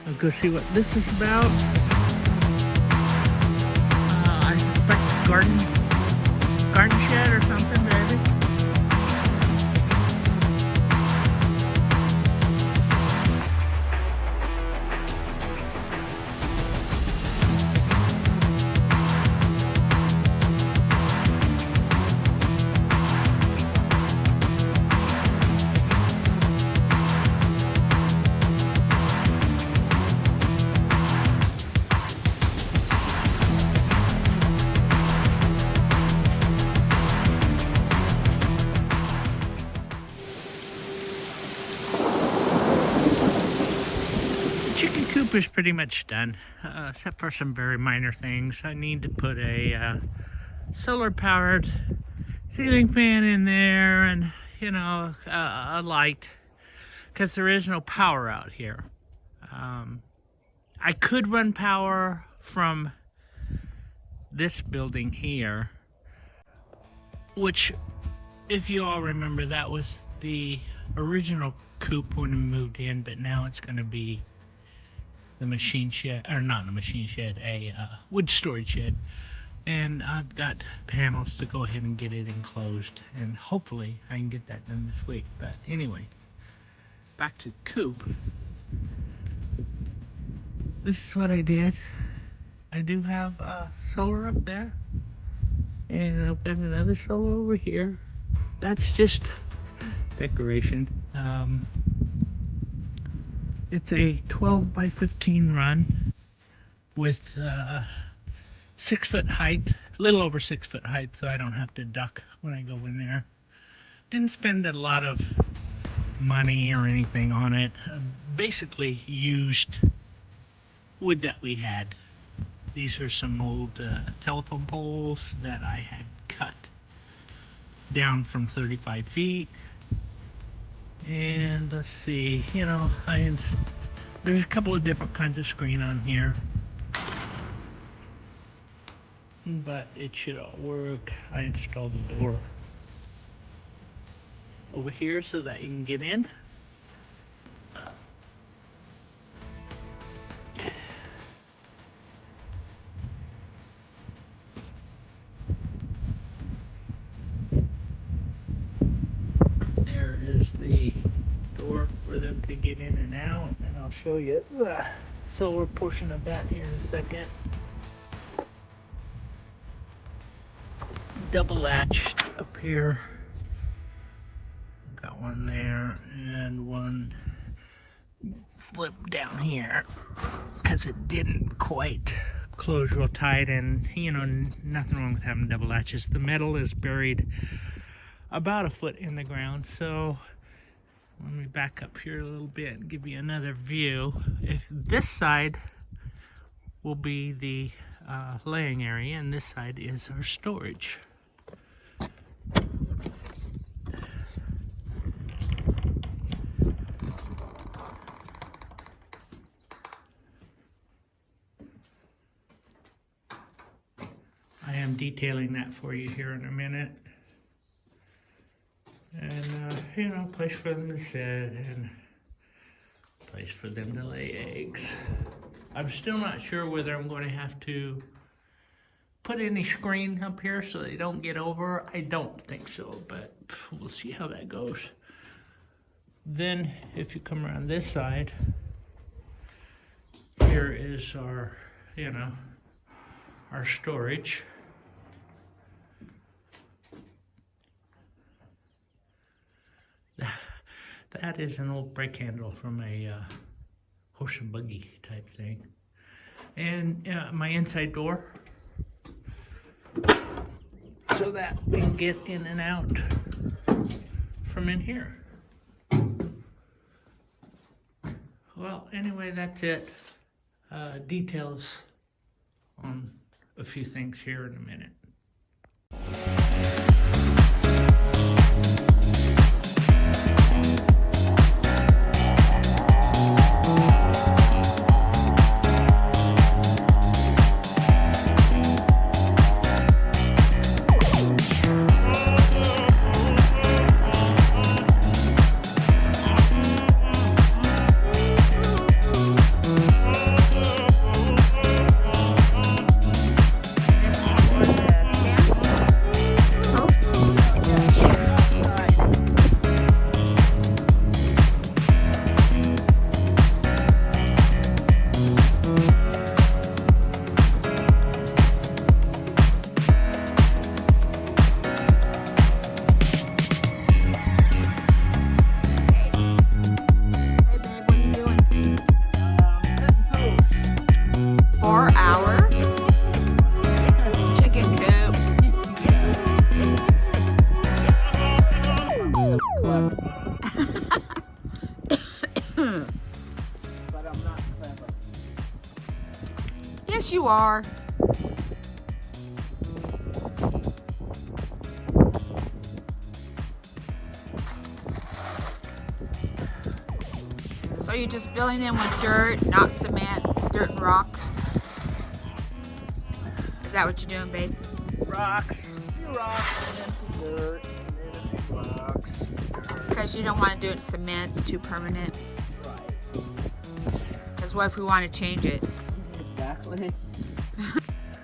I'll go see what this is about. I suspect garden shed or something, maybe. Chicken coop is pretty much done, except for some very minor things. I need to put a solar powered ceiling fan in there, and a light, because there is no power out here. I could run power from this building here, which, if you all remember, that was the original coop when we moved in, but now it's going to be the machine shed, or not a machine shed, a wood storage shed. And I've got panels to go ahead and get it enclosed, and hopefully I can get that done this week. But anyway, back to coop. This is what I did. I do have solar up there, and I've got another solar over here. That's just decoration. It's a 12 by 15 run with 6 foot height, a little over 6 foot height, so I don't have to duck when I go in there. Didn't spend a lot of money or anything on it. Basically used wood that we had. These are some old telephone poles that I had cut down from 35 feet. And let's see, there's a couple of different kinds of screen on here, but it should all work. I installed the door over here so that you can get in. There is the door for them to get in and out, and I'll show you the solar portion of that here in a second. Double latched up here. Got one there and one flip down here because it didn't quite close real tight, and nothing wrong with having double latches. The metal is buried about a foot in the ground, so let me back up here a little bit and give you another view. If this side will be the laying area, and this side is our storage. I am detailing that for you here in a minute. And, place for them to sit and place for them to lay eggs. I'm still not sure whether I'm going to have to put any screen up here so they don't get over. I don't think so, but we'll see how that goes. Then, if you come around this side, here is our, our storage. That is an old brake handle from a horse and buggy type thing. And my inside door, so that we can get in and out from in here. Well, anyway, that's it. Details on a few things here in a minute. Yes, you are. So you're just filling in with dirt, not cement, dirt and rocks? Is that what you're doing, babe? Rocks, a few rocks, and then some dirt, and then a few rocks. Because you don't want to do it cement, it's too permanent. Right. Because what if we want to change it? Exactly.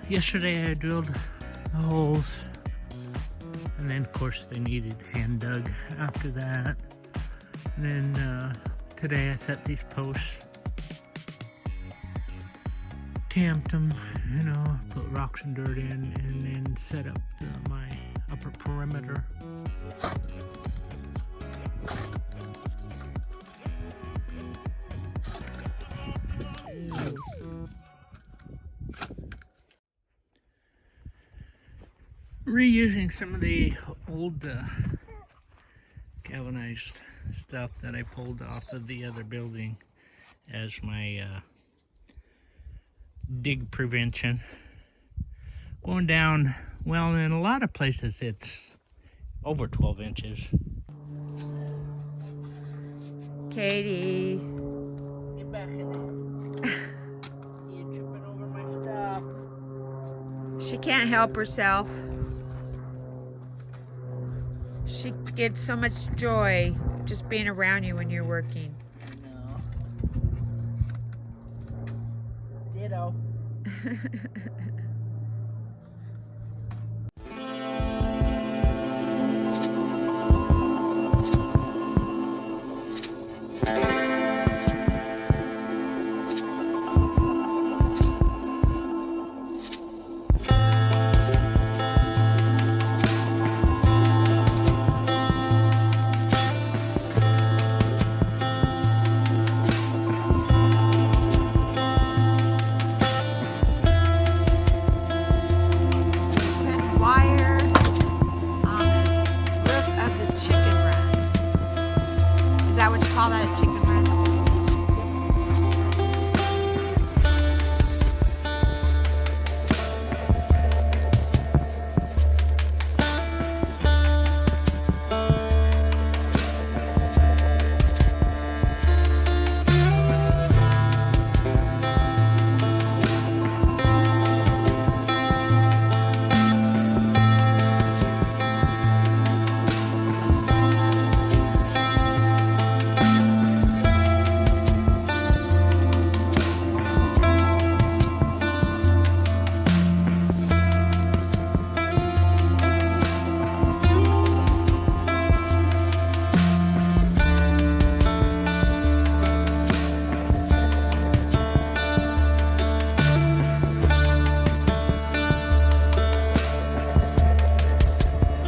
Yesterday I drilled the holes, and then of course they needed hand dug after that. And then today I set these posts, tamped them, you know, put rocks and dirt in, and then set up my upper perimeter. Reusing some of the old galvanized stuff that I pulled off of the other building as my dig prevention. Going down, well, in a lot of places it's over 12 inches. Katie. Get back in there. You're tripping over my stuff. She can't help herself. She gets so much joy just being around you when you're working. No. Ditto. Call that a chicken run?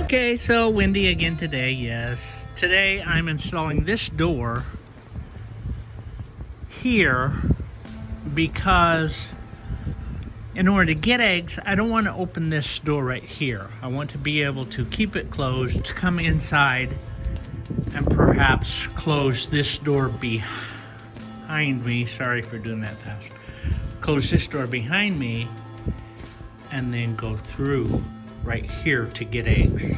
Okay, so windy again today, yes. Today I'm installing this door here because in order to get eggs, I don't want to open this door right here. I want to be able to keep it closed, come inside, and perhaps close this door behind me. Sorry for doing that fast. Close this door behind me and then go through right here to get eggs.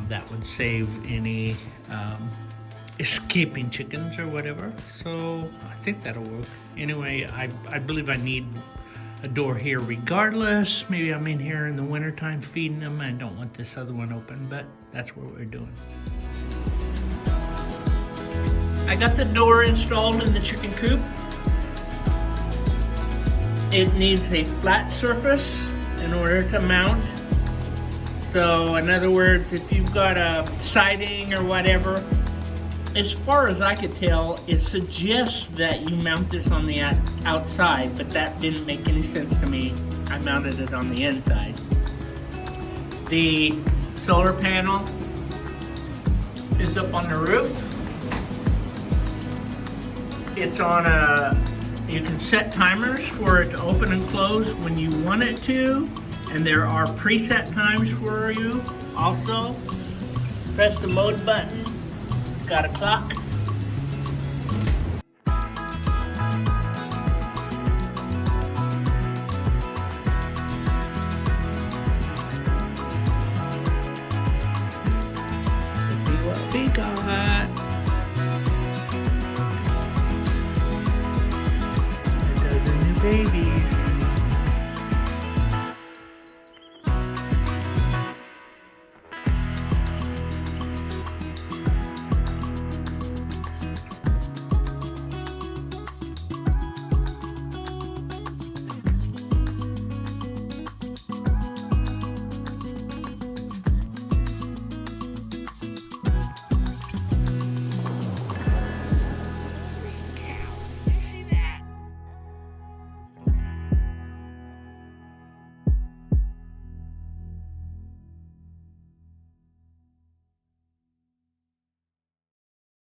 That would save any escaping chickens or whatever. So I think that'll work. Anyway, I believe I need a door here regardless. Maybe I'm in here in the wintertime feeding them. I don't want this other one open, but that's what we're doing. I got the door installed in the chicken coop. It needs a flat surface in order to mount. So in other words, if you've got a siding or whatever, as far as I could tell, it suggests that you mount this on the outside, but that didn't make any sense to me. I mounted it on the inside. The solar panel is up on the roof. It's on you can set timers for it to open and close when you want it to. And there are preset times for you also. Press the mode button. It's got a clock. baby.